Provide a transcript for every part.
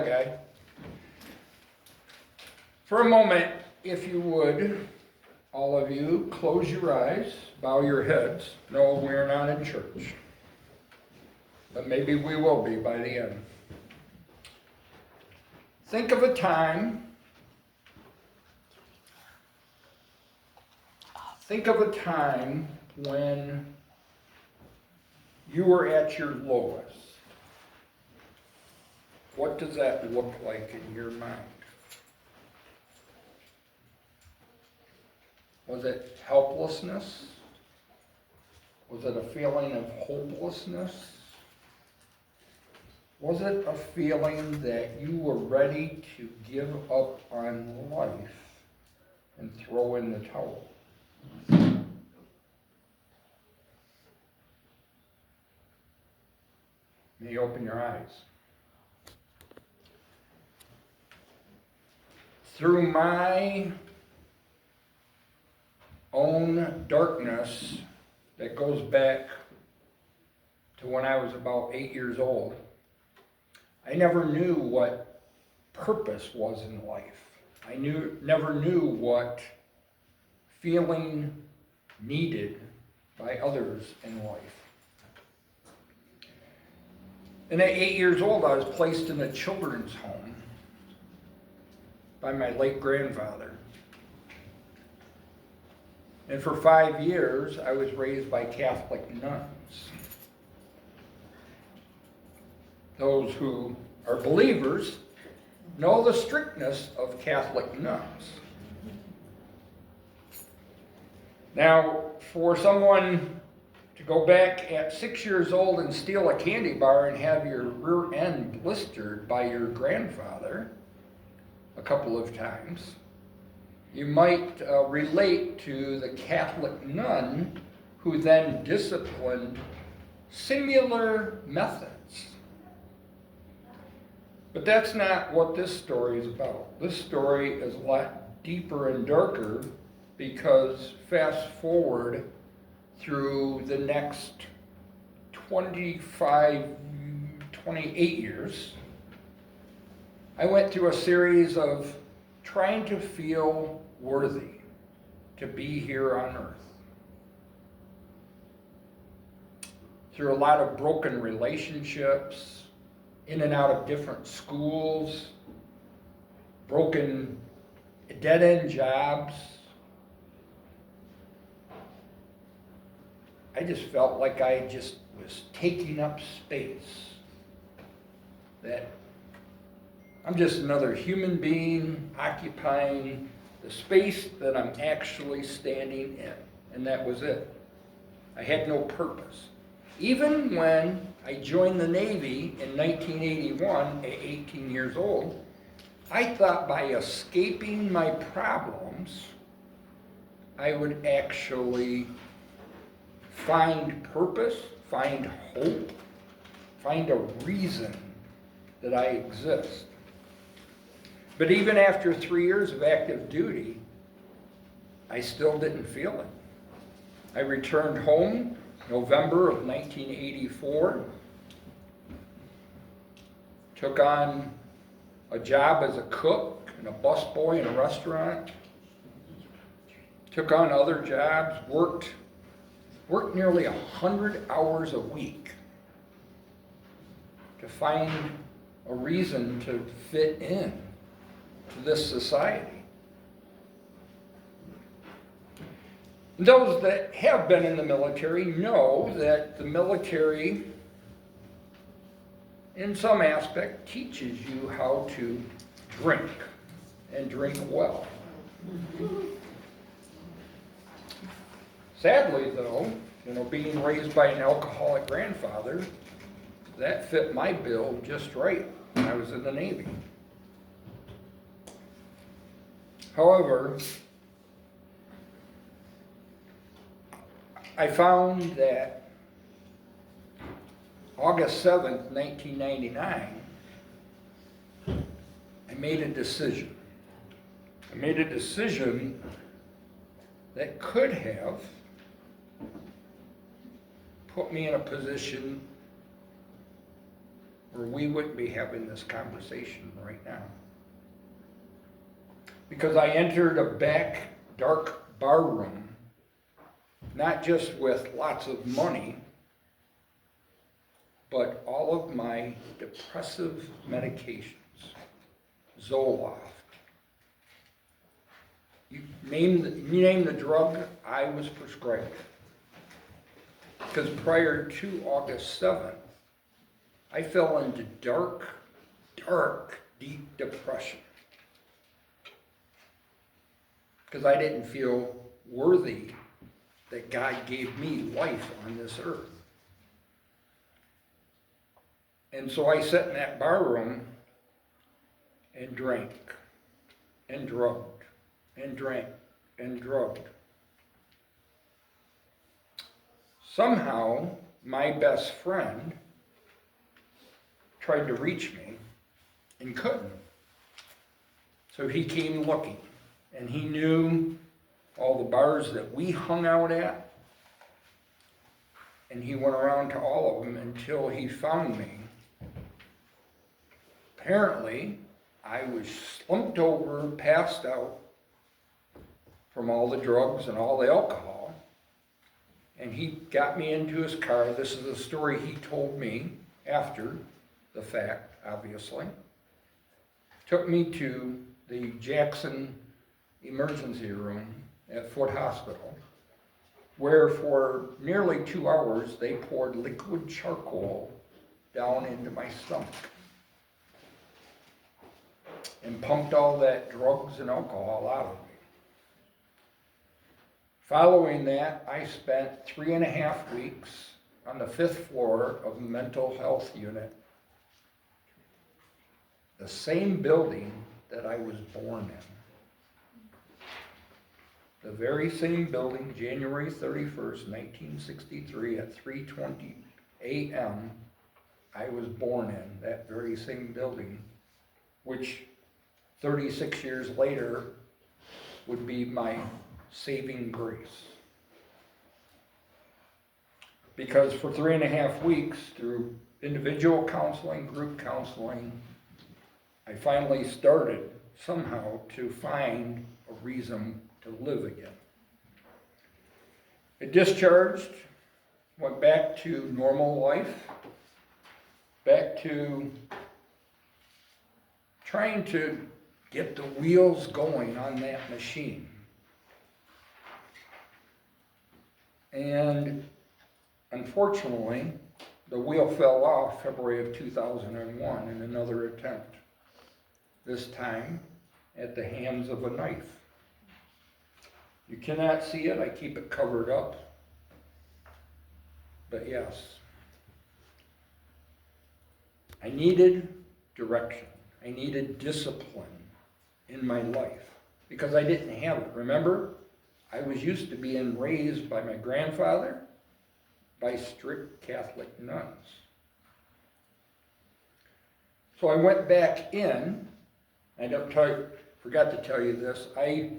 that guy. For a moment, if you would, all of you, close your eyes, bow your heads. No, we're not in church. But maybe we will be by the end. Think of a time. Think of a time when you were at your lowest. What does that look like in your mind? Was it helplessness? Was it a feeling of hopelessness? Was it a feeling that you were ready to give up on life and throw in the towel? May you open your eyes. Through my own darkness that goes back to when I was about 8 years old, I never knew what purpose was in life. I never knew what feeling needed by others in life. And at 8 years old, I was placed in a children's home by my late grandfather. And for 5 years, I was raised by Catholic nuns. Those who are believers know the strictness of Catholic nuns. Now, for someone to go back at 6 years old and steal a candy bar and have your rear end blistered by your grandfather a couple of times, you might relate to the Catholic nun who then disciplined similar methods. But that's not what this story is about. This story is a lot deeper and darker because fast forward through the next 28 years, I went through a series of trying to feel worthy to be here on earth. Through a lot of broken relationships, in and out of different schools, broken dead-end jobs. I just felt like I just was taking up space. That I'm just another human being occupying the space that I'm actually standing in. And that was it. I had no purpose. Even when I joined the Navy in 1981 at 18 years old, I thought by escaping my problems, I would actually find purpose, find hope, find a reason that I exist. But even after 3 years of active duty, I still didn't feel it. I returned home November of 1984, took on a job as a cook and a busboy in a restaurant, took on other jobs, worked nearly 100 hours a week to find a reason to fit in to this society. Those that have been in the military know that the military, in some aspect, teaches you how to drink, and drink well. Sadly, though, being raised by an alcoholic grandfather, that fit my bill just right when I was in the Navy. However, I found that August 7th, 1999, I made a decision. I made a decision that could have put me in a position or we wouldn't be having this conversation right now. Because I entered a back, dark bar room, not just with lots of money, but all of my depressive medications, Zoloft. You name the drug, I was prescribed. Because prior to August 7th, I fell into dark, deep depression. Because I didn't feel worthy that God gave me life on this earth. And so I sat in that bar room and drank and drugged and drank and drugged. Somehow, my best friend tried to reach me and couldn't. So he came looking, and he knew all the bars that we hung out at, and he went around to all of them until he found me. Apparently, I was slumped over, passed out from all the drugs and all the alcohol, and he got me into his car. This is a story he told me after the fact, obviously. Took me to the Jackson emergency room at Foot Hospital, where for nearly 2 hours they poured liquid charcoal down into my stomach and pumped all that drugs and alcohol out of me. Following that, I spent 3.5 weeks on the 5th floor of a mental health unit, the same building that I was born in. The very same building, January 31st, 1963 at 3:20 a.m., I was born in that very same building, which 36 years later would be my saving grace. Because for 3.5 weeks, through individual counseling, group counseling, I finally started somehow to find a reason to live again. I discharged, went back to normal life, back to trying to get the wheels going on that machine. And unfortunately, the wheel fell off February of 2001 in another attempt, this time at the hands of a knife. You cannot see it, I keep it covered up, but yes, I needed direction. I needed discipline in my life because I didn't have it. Remember, I was used to being raised by my grandfather, by strict Catholic nuns. So I went back in. Forgot to tell you this. I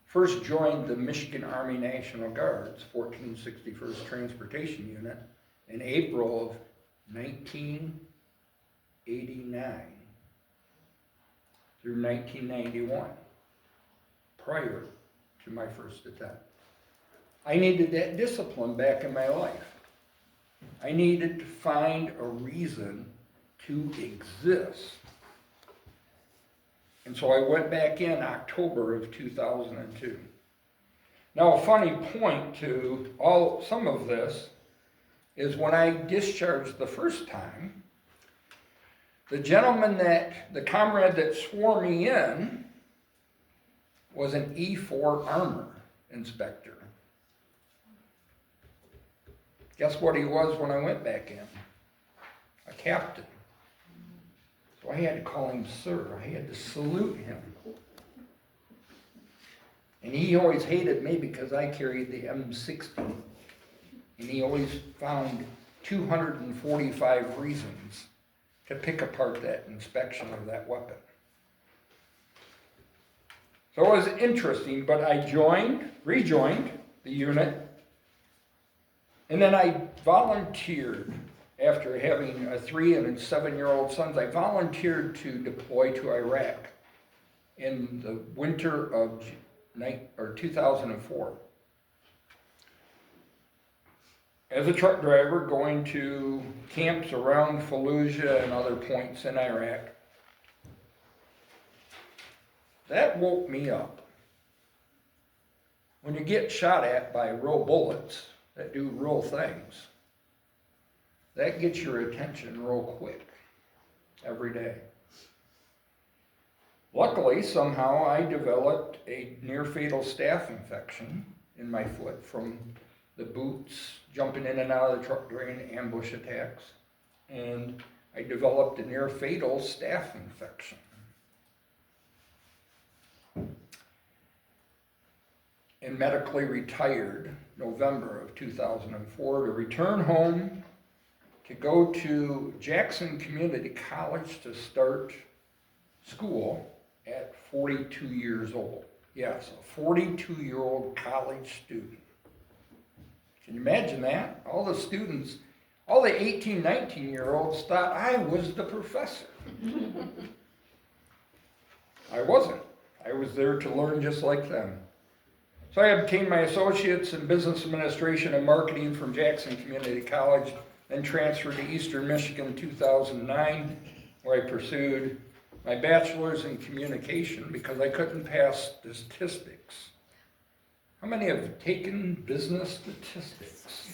first joined the Michigan Army National Guard's 1461st Transportation Unit in April of 1989 through 1991, prior to my first attempt. I needed that discipline back in my life. I needed to find a reason to exist. And so I went back in October of 2002. Now, a funny point to some of this is when I discharged the first time, the comrade that swore me in was an E4 armor inspector. Guess what he was when I went back in? A captain. So I had to call him sir. I had to salute him. And he always hated me because I carried the M60. And he always found 245 reasons to pick apart that inspection of that weapon. So it was interesting, but I rejoined the unit, and then I volunteered after having a 3 and 7-year-old sons, I volunteered to deploy to Iraq in the winter of 2004. As a truck driver going to camps around Fallujah and other points in Iraq, that woke me up. When you get shot at by real bullets that do real things, that gets your attention real quick, every day. Luckily, somehow I developed a near-fatal staph infection in my foot from the boots, jumping in and out of the truck during ambush attacks. And I developed a near-fatal staph infection. And medically retired November of 2004 to return home to go to Jackson Community College to start school at 42 years old. Yes, a 42-year-old college student. Can you imagine that? All the students, all the 18, 19-year-olds thought I was the professor. I wasn't. I was there to learn just like them. So I obtained my associates in business administration and marketing from Jackson Community College, then transferred to Eastern Michigan in 2009, where I pursued my bachelor's in communication because I couldn't pass statistics. How many have taken business statistics?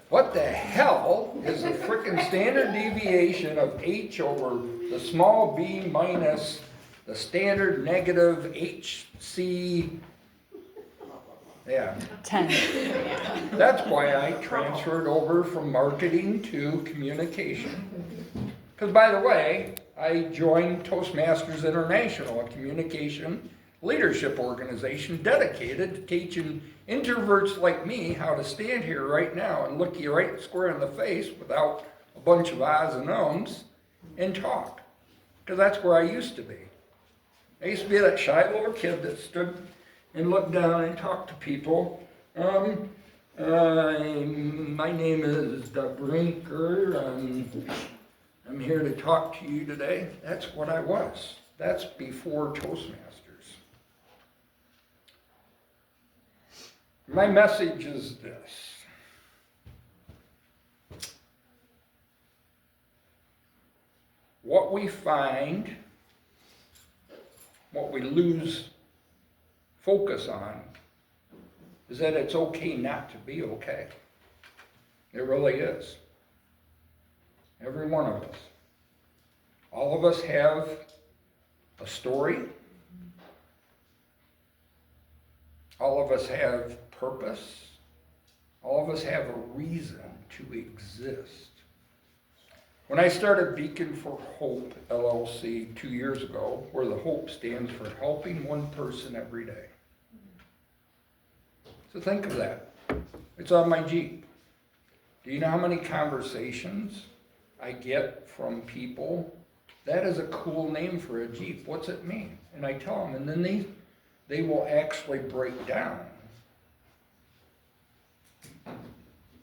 What the hell is the frickin' standard deviation of H over the small b minus the standard negative HC? Yeah. 10. That's why I transferred over from marketing to communication. Because, by the way, I joined Toastmasters International, a communication leadership organization dedicated to teaching introverts like me how to stand here right now and look you right square in the face without a bunch of ahs and ums and talk. Because that's where I used to be. I used to be that shy little kid that stood and looked down and talked to people. My name is Doug Brinker. I'm here to talk to you today. That's what I was. That's before Toastmasters. My message is this. What we find, what we lose focus on, is that it's okay not to be okay. It really is. Every one of us. All of us have a story. All of us have purpose. All of us have a reason to exist. When I started Beacon for Hope, LLC, 2 years ago, where the HOPE stands for helping one person every day. So think of that. It's on my Jeep. Do you know how many conversations I get from people? That is a cool name for a Jeep. What's it mean? And I tell them, and then they will actually break down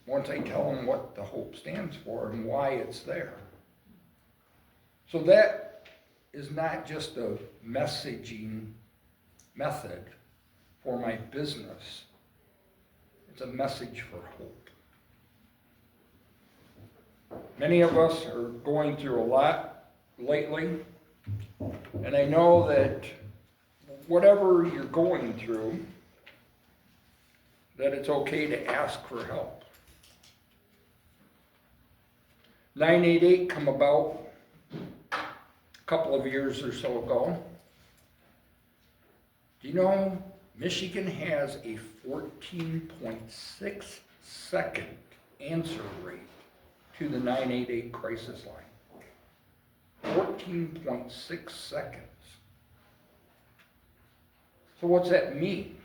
once I tell them what the HOPE stands for and why it's there. So that is not just a messaging method for my business. It's a message for hope. Many of us are going through a lot lately, and I know that whatever you're going through, that it's okay to ask for help. 988 come about a couple of years or so ago. Do you know Michigan has a 14.6 second answer rate to the 988 crisis line? 14.6 seconds. So what's that mean?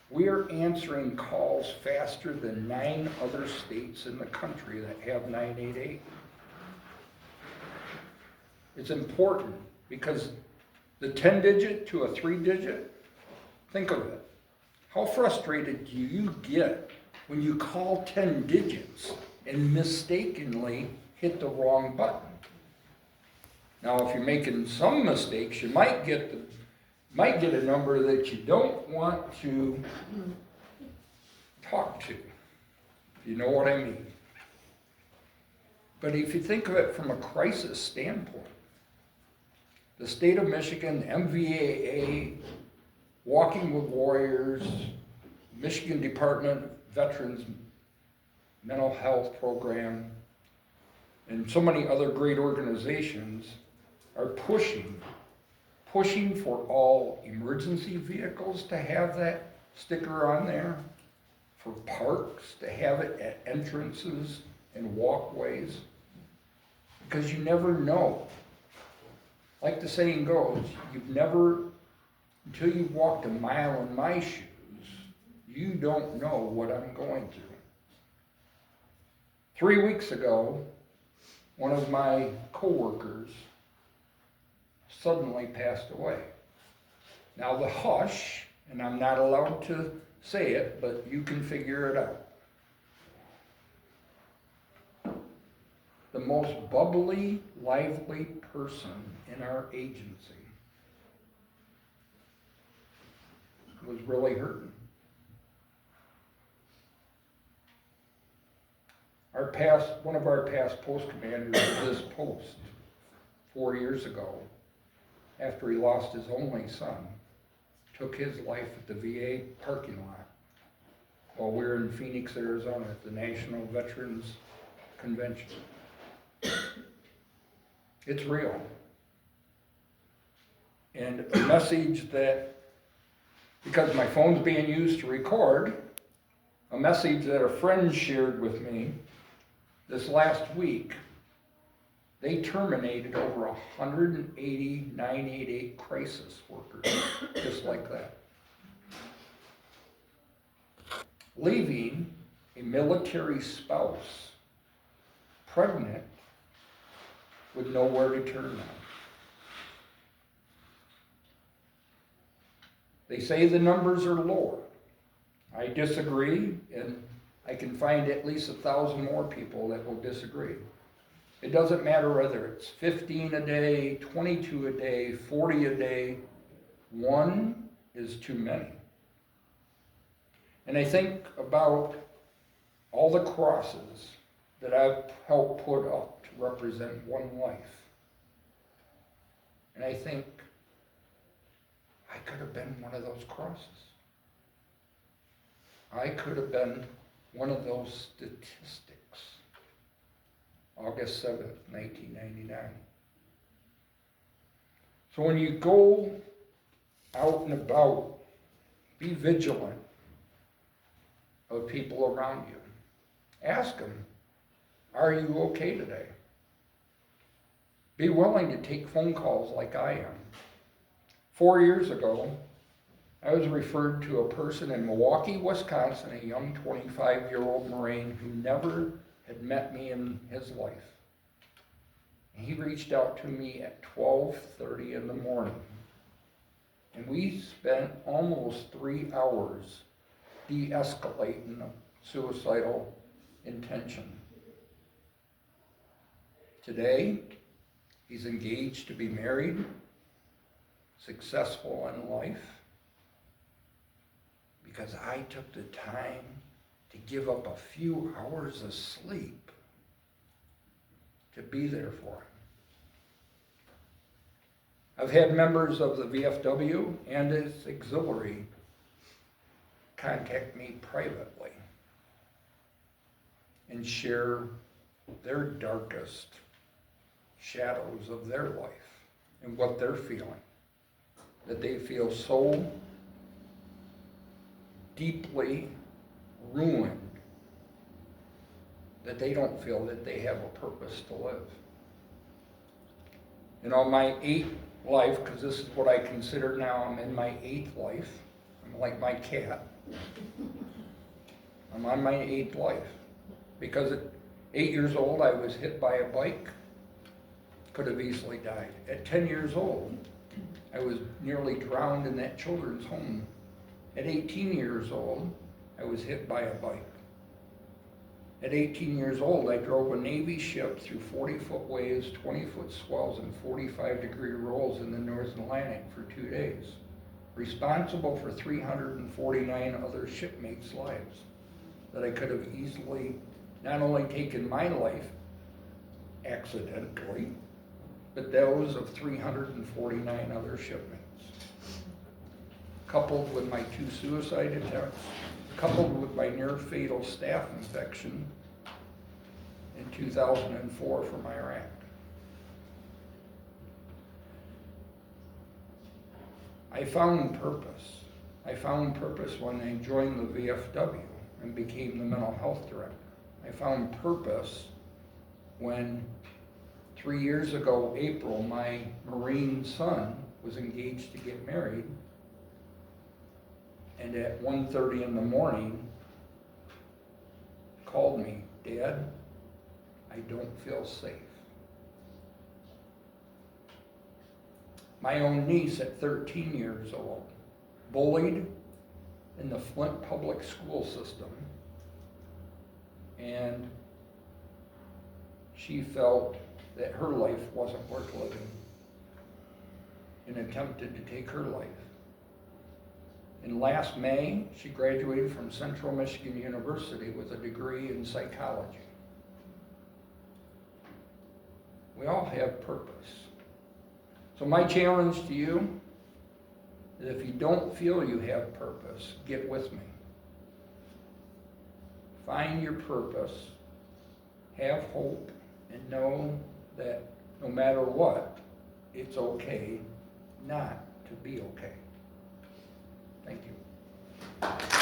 We're answering calls faster than 9 other states in the country that have 988. It's important because the 10-digit to a 3-digit, think of it. How frustrated do you get when you call 10 digits and mistakenly hit the wrong button. Now, if you're making some mistakes, you might get a number that you don't want to talk to, if you know what I mean. But if you think of it from a crisis standpoint, the state of Michigan, MVAA, Walking with Warriors, Michigan Department of Veterans Mental Health Program, and so many other great organizations are pushing for all emergency vehicles to have that sticker on there, for parks to have it at entrances and walkways, because you never know. Like the saying goes, until you've walked a mile in my shoes, you don't know what I'm going through. 3 weeks ago, one of my coworkers suddenly passed away. Now the hush, and I'm not allowed to say it, but you can figure it out. The most bubbly, lively person in our agency was really hurting. One of our past post commanders of this post 4 years ago, after he lost his only son, took his life at the VA parking lot while we were in Phoenix, Arizona at the National Veterans Convention. It's real. And a message that, because my phone's being used to record, a message that a friend shared with me this last week. They terminated over 180 988 crisis workers, just like that. Leaving a military spouse pregnant with nowhere to turn now. They say the numbers are lower. I disagree, and I can find at least 1,000 more people that will disagree. It doesn't matter whether it's 15 a day, 22 a day, 40 a day. One is too many. And I think about all the crosses that I've helped put up to represent one life. And I think I could have been one of those crosses. I could have been one of those statistics. August 7th, 1999. So when you go out and about, be vigilant of people around you. Ask them, are you okay today? Be willing to take phone calls like I am. 4 years ago, I was referred to a person in Milwaukee, Wisconsin, a young 25-year-old Marine who never had met me in his life. And he reached out to me at 12:30 in the morning. And we spent almost 3 hours de-escalating a suicidal intention. Today, he's engaged to be married, successful in life, because I took the time to give up a few hours of sleep to be there for him. I've had members of the VFW and its auxiliary contact me privately and share their darkest shadows of their life and what they're feeling. That they feel so deeply ruined that they don't feel that they have a purpose to live. And on my 8th life, because this is what I consider now, I'm in my 8th life. I'm like my cat. I'm on my 8th life. Because at 8 years old, I was hit by a bike. Could have easily died. At 10 years old, I was nearly drowned in that children's home. At 18 years old, I was hit by a bike. At 18 years old, I drove a Navy ship through 40-foot waves, 20-foot swells, and 45-degree rolls in the North Atlantic for 2 days, responsible for 349 other shipmates' lives that I could have easily not only taken my life accidentally, but those of 349 other shipmates. Coupled with my 2 suicide attempts, coupled with my near-fatal staph infection in 2004 from Iraq. I found purpose. I found purpose when I joined the VFW and became the mental health director. I found purpose when 3 years ago, April, my Marine son was engaged to get married, and at 1:30 in the morning, called me, "Dad, I don't feel safe." My own niece at 13 years old, bullied in the Flint public school system, and she felt that her life wasn't worth living and attempted to take her life. And last May, she graduated from Central Michigan University with a degree in psychology. We all have purpose. So my challenge to you is, if you don't feel you have purpose, get with me. Find your purpose, have hope, and know that no matter what, it's okay not to be okay. Thank you.